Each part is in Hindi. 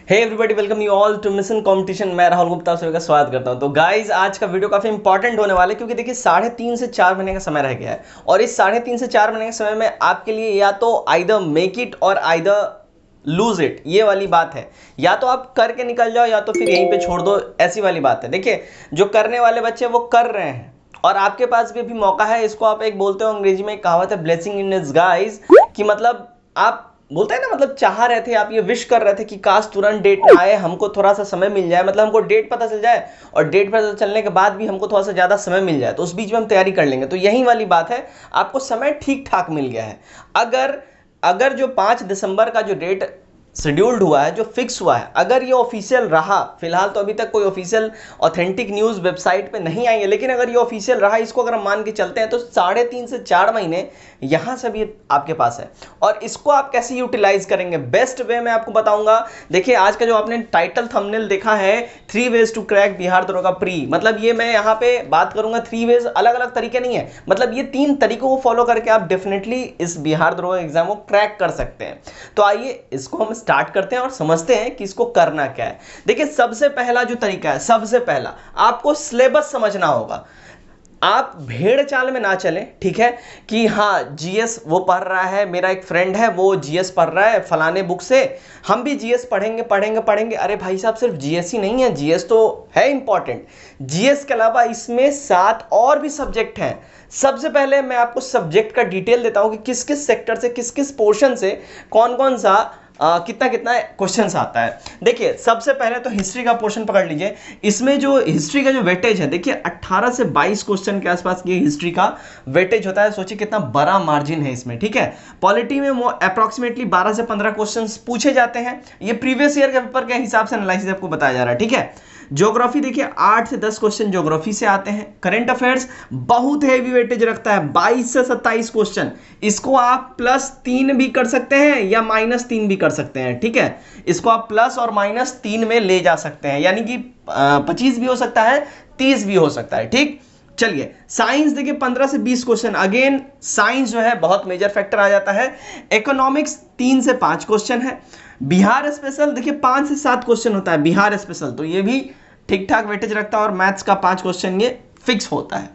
Hey everybody, welcome you all to mission competition. मैं राहुल गुप्ता सभी का स्वागत करता हूं। तो गाइज, आज का वीडियो काफी इंपॉर्टेंट होने वाला है क्योंकि देखिए 3.5 से 4 महीने का समय रह गया है और इस 3.5 से 4 महीने के समय में आपके लिए या तो आइदर मेक इट और आइदर लूज इट, ये वाली बात है। या तो आप करके निकल जाओ या तो फिर यहीं पे छोड़ दो, ऐसी वाली बात है। देखिए, जो करने वाले बच्चे वो कर रहे हैं और आपके पास भी अभी मौका है। इसको आप एक बोलते हो, अंग्रेजी में एक कहावत है, ब्लेसिंग इन डिस्गाइज, कि मतलब आप बोलते हैं ना, मतलब चाह रहे थे, आप ये विश कर रहे थे कि काश तुरंत डेट ना आए, हमको थोड़ा सा समय मिल जाए, मतलब हमको डेट पता चल जाए और डेट पता चलने के बाद भी हमको थोड़ा सा ज्यादा समय मिल जाए तो उस बीच में हम तैयारी कर लेंगे। तो यही वाली बात है, आपको समय ठीक ठाक मिल गया है। अगर अगर जो 5 दिसंबर का जो डेट शेड्यूल्ड हुआ है, जो फिक्स हुआ है, अगर ये ऑफिशियल रहा, फिलहाल तो अभी तक कोई ऑफिशियल ऑथेंटिक न्यूज वेबसाइट पे नहीं आई है, लेकिन अगर ये ऑफिशियल रहा, इसको अगर हम मान के चलते हैं तो 3.5 से 4 महीने यहां से भी आपके पास है। और इसको आप कैसे यूटिलाइज करेंगे बेस्ट वे में आपको बताऊंगा। देखिए, आज का जो आपने टाइटल थंबनेल देखा है, 3 वेज टू क्रैक बिहार दरोगा प्री, मतलब ये मैं यहाँ पे बात करूंगा 3 वेज, अलग अलग तरीके नहीं है, मतलब ये 3 तरीकों को फॉलो करके आप डेफिनेटली इस बिहार दरोगा एग्जाम को क्रैक कर सकते हैं। तो आइए इसको हम स्टार्ट करते हैं और समझते हैं कि इसको करना क्या है। देखिए, सबसे पहला जो तरीका है, सबसे पहला आपको सिलेबस समझना होगा। आप भेड़ चाल में ना चलें, ठीक है, कि हाँ जीएस वो पढ़ रहा है, मेरा एक फ्रेंड है वो जीएस पढ़ रहा है फलाने बुक से, हम भी जीएस पढ़ेंगे पढ़ेंगे पढ़ेंगे। अरे भाई साहब, सिर्फ जीएस ही नहीं है, जीएस तो है इंपॉर्टेंट, जीएस के अलावा इसमें 7 और भी सब्जेक्ट हैं। सबसे पहले मैं आपको सब्जेक्ट का डिटेल देता हूं कि किस किस सेक्टर से, किस किस पोर्शन से कौन कौन सा कितना कितना क्वेश्चंस आता है। देखिए, सबसे पहले तो हिस्ट्री का पोर्शन पकड़ लीजिए। इसमें जो हिस्ट्री का जो वेटेज है, देखिए 18 से 22 क्वेश्चन के आसपास ये हिस्ट्री का वेटेज होता है। सोचिए कितना बड़ा मार्जिन है इसमें, ठीक है। पॉलिटी में वो अप्रॉक्सीमेटली 12 से 15 क्वेश्चंस पूछे जाते हैं। ये प्रीवियस ईयर के पेपर के हिसाब से एनालिसिस आपको बताया जा रहा है, ठीक है। ज्योग्राफी देखिए 8 से 10 क्वेश्चन ज्योग्राफी से आते हैं। करंट अफेयर्स बहुत हैवी वेटेज रखता है, 22 से 27 क्वेश्चन। इसको आप +3 भी कर सकते हैं या -3 भी कर सकते हैं, ठीक है। इसको आप प्लस और -3 में ले जा सकते हैं, यानी कि 25 भी हो सकता है, 30 भी हो सकता है, ठीक। चलिए, साइंस देखिए 15 से 20 क्वेश्चन, अगेन साइंस जो है बहुत मेजर फैक्टर आ जाता है। इकोनॉमिक्स 3 से 5 क्वेश्चन है। बिहार स्पेशल देखिए 5 से 7 क्वेश्चन होता है बिहार स्पेशल, तो ये भी ठीक ठाक वेटेज रखता है और मैथ्स का 5 क्वेश्चन ये फिक्स होता है।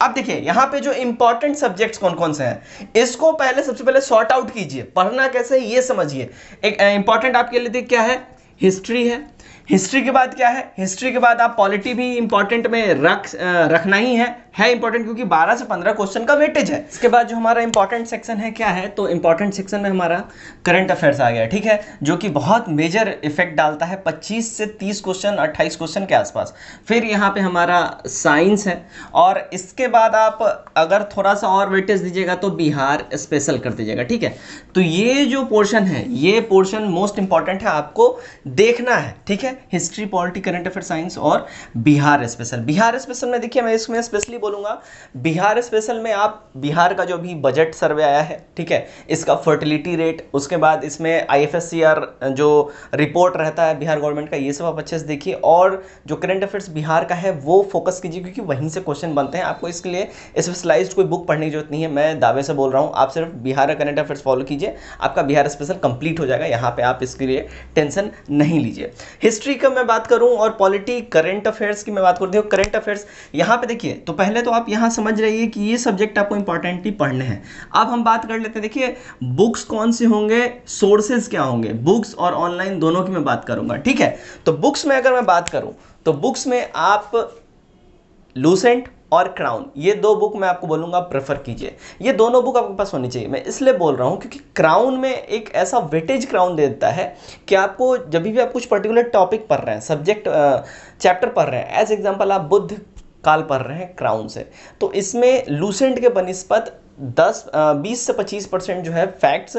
अब देखिए, यहां पे जो इंपॉर्टेंट सब्जेक्ट्स कौन कौन से हैं, इसको पहले सबसे पहले सॉर्ट आउट कीजिए। पढ़ना कैसे ये समझिए। एक इंपॉर्टेंट आपके लिए क्या है, हिस्ट्री है। हिस्ट्री के बाद क्या है, हिस्ट्री के बाद आप पॉलिटी भी इंपॉर्टेंट में रखना ही है इंपॉर्टेंट, क्योंकि 12 से 15 क्वेश्चन का वेटेज है। इसके बाद जो हमारा इंपॉर्टेंट सेक्शन है क्या है, तो इंपॉर्टेंट सेक्शन में हमारा करंट अफेयर्स आ गया, ठीक है, जो कि बहुत मेजर इफेक्ट डालता है। 25 से 30 क्वेश्चन, 28 क्वेश्चन के आसपास। फिर यहाँ पे हमारा साइंस है और इसके बाद आप अगर थोड़ा सा और वेटेज दीजिएगा तो बिहार स्पेशल कर दीजिएगा, ठीक है। तो ये जो पोर्शन है, ये पोर्शन मोस्ट इंपॉर्टेंट है, आपको देखना है, ठीक है। History, polity, current affair, science और बिहार स्पेशल। बिहार स्पेशल में देखिए, मैं इसमें स्पेशली बोलूंगा, बिहार स्पेशल में आप बिहार का जो भी बजट सर्वे आया है, ठीक है, इसका फर्टिलिटी रेट, उसके बाद इसमें आईएफएससीआर जो रिपोर्ट रहता है बिहार गवर्नमेंट का, ये सब आप अच्छे से देखिए। और जो करंट अफेयर्स बिहार का है वो फोकस कीजिए, क्योंकि वहीं से क्वेश्चन बनते हैं। आपको इसके लिए स्पेशलाइज्ड कोई बुक पढ़ने की जरूरत नहीं है, मैं दावे से बोल रहा हूँ। आप सिर्फ बिहार का करंट अफेयर्स फॉलो कीजिए, आपका बिहार स्पेशल कंप्लीट हो जाएगा। यहाँ पे आप इसके लिए टेंशन नहीं लीजिए। हिस्ट्री का मैं बात करूं और पॉलिटी, करंट अफेयर्स की मैं बात करती हूँ। करंट अफेयर्स यहाँ पे देखिए, तो पहले तो आप यहाँ समझ रहिए कि ये सब्जेक्ट आपको इंपॉर्टेंटली पढ़ने हैं। अब हम बात कर लेते हैं, देखिए बुक्स कौन से होंगे, सोर्सेज क्या होंगे, बुक्स और ऑनलाइन दोनों की मैं बात करूंगा, ठीक है। तो बुक्स में अगर मैं बात करूं तो बुक्स में आप लूसेंट और क्राउन, ये 2 बुक मैं आपको बोलूंगा प्रेफर कीजिए। ये दोनों बुक आपके पास होनी चाहिए। मैं इसलिए बोल रहा हूं क्योंकि क्राउन में एक ऐसा वेटेज क्राउन दे देता है कि आपको जब भी आप कुछ पर्टिकुलर टॉपिक पढ़ रहे हैं, सब्जेक्ट चैप्टर पढ़ रहे हैं, एज एग्जाम्पल आप बुद्ध काल पढ़ रहे हैं क्राउन से, तो इसमें लूसेंट के बनिस्पत 20 से 25% जो है फैक्ट्स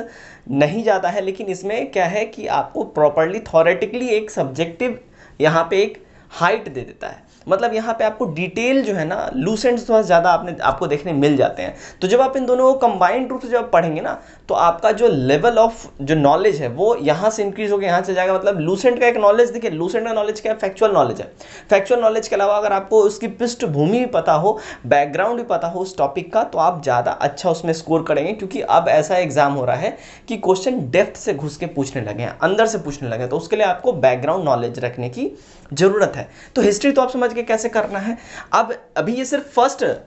नहीं जाता है, लेकिन इसमें क्या है कि आपको प्रॉपरली थॉरेटिकली एक सब्जेक्टिव यहाँ पे एक हाइट दे देता है। मतलब यहाँ पे आपको डिटेल जो है ना लूसेंट्स थोड़ा ज़्यादा आपको देखने मिल जाते हैं। तो जब आप इन दोनों को कंबाइंड रूप से जब पढ़ेंगे ना, तो आपका जो लेवल ऑफ जो नॉलेज है वो यहाँ से इंक्रीज होकर यहाँ से जाएगा। मतलब लूसेंट का एक नॉलेज, देखिए लूसेंट का नॉलेज क्या है, फैक्चुअल नॉलेज है। फैक्चुअल नॉलेज के अलावा अगर आपको उसकी पृष्ठभूमि भी पता हो, बैकग्राउंड भी पता हो उस टॉपिक का, तो आप ज़्यादा अच्छा उसमें स्कोर करेंगे। क्योंकि अब ऐसा एग्जाम हो रहा है कि क्वेश्चन डेप्थ से घुस के पूछने लगे हैं, अंदर से पूछने लगे, तो उसके लिए आपको बैकग्राउंड नॉलेज रखने की जरूरत है। तो हिस्ट्री तो आप समझ के कैसे करना है। अब अभी ये सिर्फ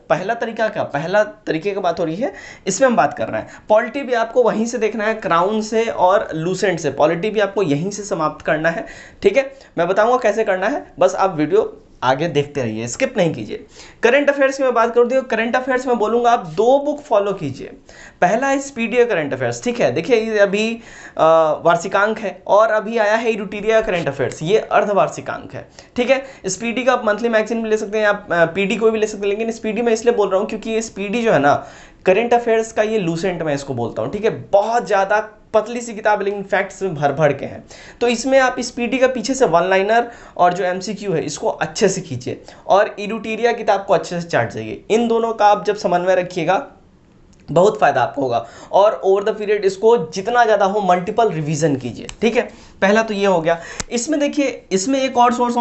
पहला तरीके की बात हो रही है, इसमें हम बात कर रहे हैं। पॉलिटी भी आपको वहीं से देखना है, क्राउन से और लूसेंट से। पॉलिटी भी आपको यहीं से समाप्त करना है, ठीक है। मैं बताऊंगा कैसे करना है, बस आप वीडियो आगे देखते रहिए, स्किप नहीं कीजिए। करंट अफेयर्स की मैं बात करूँ तो करंट अफेयर्स में बोलूंगा आप 2 बुक फॉलो कीजिए। पहला है स्पीडी करंट अफेयर्स, ठीक है। देखिए ये अभी वार्षिकांक है, और अभी आया है इरूटीरिया करंट अफेयर्स, ये अर्धवार्षिकांक है, ठीक है। स्पीडी का आप मंथली मैगजीन भी ले सकते हैं, आप पीडी को भी ले सकते हैं, लेकिन स्पीडी मैं इसलिए बोल रहा हूँ क्योंकि ये स्पीडी जो है ना करंट अफेयर्स का ये लूसेंट मैं इसको बोलता हूँ, ठीक है। बहुत ज़्यादा पतली सी किताब, लेकिन फैक्ट्स में भर भर के हैं। तो इसमें आप स्पीडी का पीछे से वन लाइनर और जो एमसीक्यू है इसको अच्छे से खींचिए, और इरूटीरिया किताब को अच्छे से चाट जाइए। इन दोनों का आप जब समन्वय रखिएगा बहुत फायदा आपको होगा। और ओवर द पीरियड इसको जितना ज़्यादा हो मल्टीपल रिवीजन कीजिए, ठीक है। पहला तो ये हो गया। इसमें देखिए, इसमें एक और सोर्स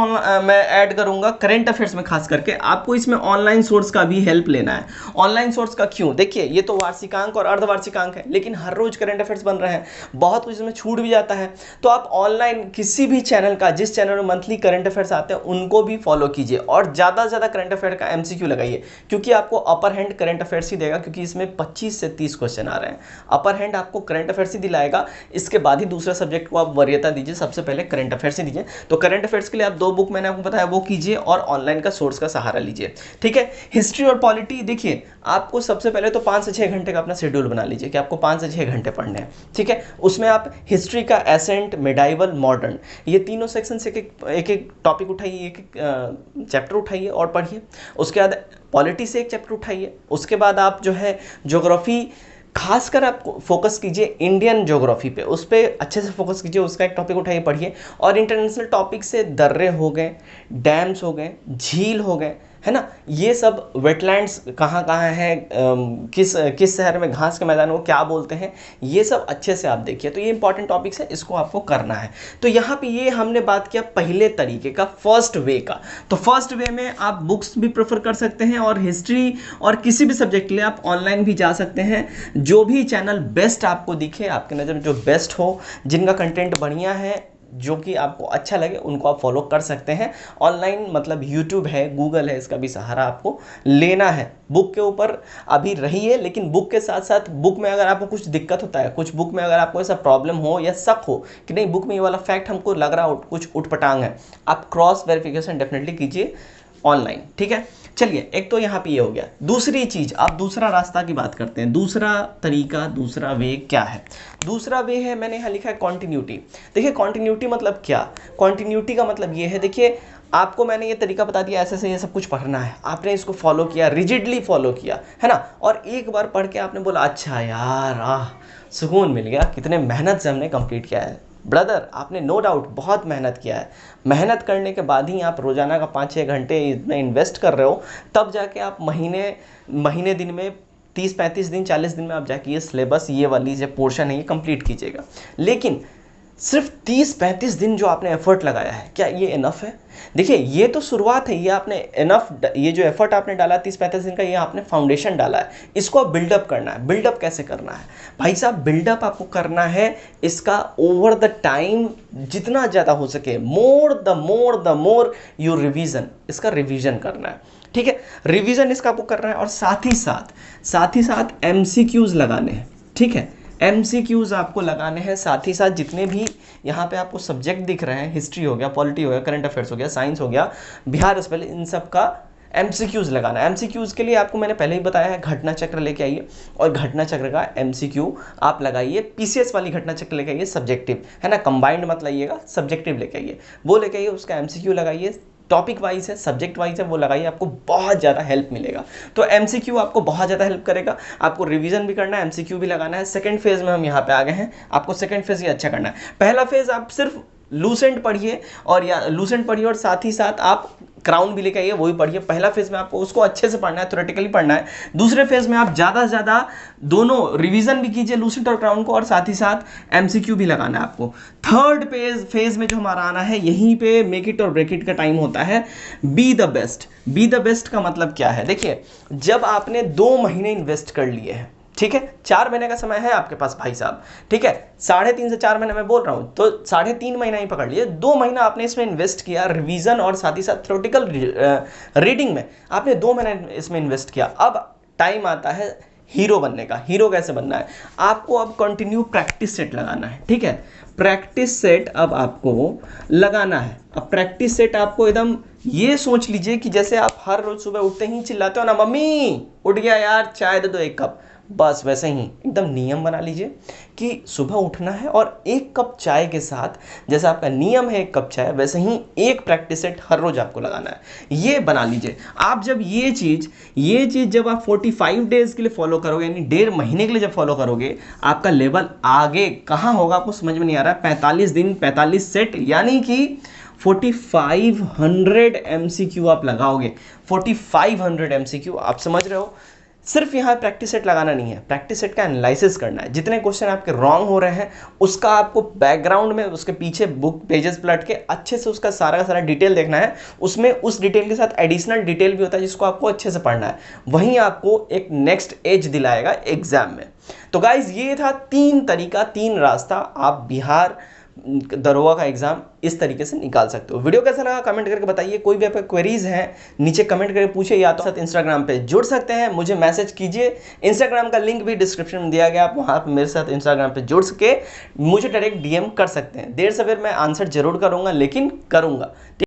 मैं ऐड करूंगा करंट अफेयर्स में, खास करके आपको इसमें ऑनलाइन सोर्स का भी हेल्प लेना है। ऑनलाइन सोर्स का क्यों, देखिए ये तो वार्षिकांक और अर्धवार्षिकांक है, लेकिन हर रोज करंट अफेयर्स बन रहे हैं, बहुत कुछ इसमें छूट भी जाता है। तो आप ऑनलाइन किसी भी चैनल का, जिस चैनल में मंथली करंट अफेयर्स आते हैं उनको भी फॉलो कीजिए, और ज़्यादा से ज़्यादा करंट अफेयर का एमसीक्यू लगाइए, क्योंकि आपको अपर हैंड करंट अफेयर्स ही देगा, क्योंकि इसमें 25 से 30 क्वेश्चन आ रहे हैं। अपर हैंड आपको करंट अफेयर्स ही दिलाएगा, इसके बाद ही दूसरा सब्जेक्ट को आप वरीयता दीजिए, सबसे पहले करंट अफेयर्स ही दीजिए। तो करंट अफेयर्स के लिए आप 2 बुक मैंने आपको बताया वो कीजिए, और ऑनलाइन का सोर्स का सहारा लीजिए, ठीक है। हिस्ट्री और पॉलिटी देखिए, आपको सबसे पहले तो 5 से 6 घंटे का अपना शेड्यूल बना लीजिए कि आपको 5 से 6 घंटे पढ़ने हैं, ठीक है। उसमें आप हिस्ट्री का एसेंट, मिडाइवल, मॉडर्न, ये तीनों सेक्शन से एक एक टॉपिक उठाइए, एक चैप्टर उठाइए और पढ़िए। उसके बाद पॉलिटी से एक चैप्टर उठाइए। उसके बाद आप जो है ज्योग्राफी, खासकर आप फोकस कीजिए इंडियन ज्योग्राफी पे, उस पर अच्छे से फोकस कीजिए, उसका एक टॉपिक उठाइए, पढ़िए। और इंटरनेशनल टॉपिक से दर्रे हो गए, डैम्स हो गए, झील हो गए, है ना, ये सब वेटलैंड्स कहाँ कहाँ है, किस शहर में घास के मैदान को क्या बोलते हैं, ये सब अच्छे से आप देखिए। तो ये इंपॉर्टेंट टॉपिक्स है, इसको आपको करना है। तो यहाँ पे ये हमने बात किया पहले तरीके का, फर्स्ट वे का। तो फर्स्ट वे में आप बुक्स भी प्रेफर कर सकते हैं, और हिस्ट्री और किसी भी सब्जेक्ट के लिए आप ऑनलाइन भी जा सकते हैं। जो भी चैनल बेस्ट आपको दिखे, आपके नज़र में जो बेस्ट हो, जिनका कंटेंट बढ़िया है, जो कि आपको अच्छा लगे, उनको आप फॉलो कर सकते हैं। ऑनलाइन मतलब यूट्यूब है, गूगल है, इसका भी सहारा आपको लेना है। बुक के ऊपर अभी रहिए, लेकिन बुक के साथ साथ बुक में अगर आपको कुछ दिक्कत होता है, कुछ बुक में अगर आपको ऐसा प्रॉब्लम हो या शक हो कि नहीं बुक में ये वाला फैक्ट हमको लग रहा हो कुछ उटपटांग है, आप क्रॉस वेरिफिकेशन डेफिनेटली कीजिए ऑनलाइन, ठीक है। चलिए, एक तो यहाँ पे ये हो गया। दूसरी चीज, आप दूसरा रास्ता की बात करते हैं, दूसरा तरीका, दूसरा वे क्या है। दूसरा वे है, मैंने यहाँ लिखा है कॉन्टिन्यूटी। देखिए कॉन्टिन्यूटी मतलब क्या, कॉन्टिन्यूटी का मतलब ये है, देखिए आपको मैंने ये तरीका बता दिया, ऐसे से ये सब कुछ पढ़ना है, आपने इसको फॉलो किया, रिजिडली फॉलो किया, है ना, और एक बार पढ़ के आपने बोला अच्छा यार सुकून मिल गया, कितने मेहनत से हमने कंप्लीट किया है। ब्रदर, आपने नो डाउट बहुत मेहनत किया है। मेहनत करने के बाद ही आप रोजाना का 5-6 घंटे इसमें इन्वेस्ट कर रहे हो, तब जाके आप महीने दिन में 30-35 दिन 40 दिन में आप जाके ये सिलेबस, ये वाली जो पोर्शन है ये कंप्लीट कीजिएगा। लेकिन सिर्फ 30-35 दिन जो आपने एफर्ट लगाया है, क्या ये इनफ है? देखिए ये तो शुरुआत है, ये आपने इनफ, ये जो एफर्ट आपने डाला 30-35 दिन का, ये आपने फाउंडेशन डाला है, इसको आप बिल्डअप करना है। बिल्डअप कैसे करना है भाई साहब? बिल्डअप आपको करना है इसका ओवर द टाइम, जितना ज़्यादा हो सके, मोर यू रिवीजन, इसका रिवीजन करना है, ठीक है। रिवीजन इसका आपको करना है, और साथ ही साथ एमसीक्यूज लगाने हैं, ठीक है। एमसीक्यूज आपको लगाने हैं, साथ ही साथ जितने भी यहाँ पे आपको सब्जेक्ट दिख रहे हैं, हिस्ट्री हो गया, पॉलिटी हो गया, करंट अफेयर्स हो गया, साइंस हो गया, बिहार स्पेशल, इन सब का एमसीक्यूज लगाना है। एमसीक्यूज के लिए आपको मैंने पहले ही बताया है, घटना चक्र लेके आइए, और घटना चक्र का एमसीक्यू आप लगाइए। पीसीएस वाली घटना चक्र लेके आइए, सब्जेक्टिव है ना, कंबाइंड मत लाइएगा, सब्जेक्टिव लेके आइए, वो लेके आइए, उसका एमसीक्यू लगाइए। टॉपिक वाइज है, सब्जेक्ट वाइज है, वो लगाइए, आपको बहुत ज़्यादा हेल्प मिलेगा। तो एमसीक्यू आपको बहुत ज़्यादा हेल्प करेगा। आपको रिवीजन भी करना है, एमसीक्यू भी लगाना है। सेकंड फेज में हम यहाँ पे आ गए हैं, आपको सेकंड फेज ही अच्छा करना है। पहला फेज आप सिर्फ लूसेंट पढ़िए, और साथ ही साथ आप क्राउन भी लेके आइए, वो भी पढ़िए। पहला फेज में आपको उसको अच्छे से पढ़ना है, थ्योरेटिकली पढ़ना है। दूसरे फेज में आप ज़्यादा से ज़्यादा दोनों रिवीजन भी कीजिए, लूसिड और क्राउन को, और साथ ही साथ एमसीक्यू भी लगाना है आपको। थर्ड फेज में जो हमारा आना है, यहीं पे मेक इट और ब्रेक इट का टाइम होता है। Be the best. Be the best का मतलब क्या है? देखिए, जब आपने 2 महीने इन्वेस्ट कर लिए हैं, ठीक है, 4 महीने का समय है आपके पास भाई साहब, ठीक है, 3.5 से 4 महीने मैं बोल रहा हूं, तो 3.5 महीना ही पकड़ लिए। 2 महीना आपने इसमें इन्वेस्ट किया रिवीजन और साथ ही साथ थ्योरेटिकल रीडिंग में, आपने 2 महीने इसमें इन्वेस्ट किया। अब टाइम आता है हीरो बनने का। हीरो कैसे बनना है? आपको अब कंटिन्यू प्रैक्टिस सेट लगाना है, ठीक है, प्रैक्टिस सेट अब आपको लगाना है। अब प्रैक्टिस सेट आपको एकदम ये सोच लीजिए कि जैसे आप हर रोज सुबह उठते ही चिल्लाते हो ना, मम्मी उठ गया यार, चाय दे दो 1 कप, बस वैसे ही एकदम नियम बना लीजिए कि सुबह उठना है और 1 कप चाय के साथ, जैसा आपका नियम है 1 कप चाय, वैसे ही एक प्रैक्टिस सेट हर रोज आपको लगाना है। ये बना लीजिए आप। जब ये चीज जब आप 45 डेज के लिए फॉलो करोगे, यानी 1.5 महीने के लिए जब फॉलो करोगे, आपका लेवल आगे कहाँ होगा आपको समझ में नहीं आ रहा है। 45 दिन 45 सेट, यानी कि 4500 MCQ आप लगाओगे। 4500 MCQ, आप समझ रहे हो। सिर्फ यहाँ प्रैक्टिस सेट लगाना नहीं है, प्रैक्टिस सेट का एनालिसिस करना है। जितने क्वेश्चन आपके रॉन्ग हो रहे हैं, उसका आपको बैकग्राउंड में, उसके पीछे बुक पेजेस पलट के अच्छे से उसका सारा का सारा डिटेल देखना है। उसमें उस डिटेल के साथ एडिशनल डिटेल भी होता है जिसको आपको अच्छे से पढ़ना है। वहीं आपको एक नेक्स्ट एज दिलाएगा एग्जाम में। तो गाइज, ये था 3 तरीका, 3 रास्ता, आप बिहार दरोगा का एग्जाम इस तरीके से निकाल सकते हो। वीडियो कैसा लगा कमेंट करके बताइए। कोई भी आपके क्वेरीज हैं नीचे कमेंट करके पूछिए, या तो साथ इंस्टाग्राम पे जुड़ सकते हैं, मुझे मैसेज कीजिए। इंस्टाग्राम का लिंक भी डिस्क्रिप्शन में दिया गया, आप वहाँ पर मेरे साथ इंस्टाग्राम पे जुड़ सके मुझे डायरेक्ट DM कर सकते हैं। देर सवेर मैं आंसर जरूर करूँगा, लेकिन करूँगा।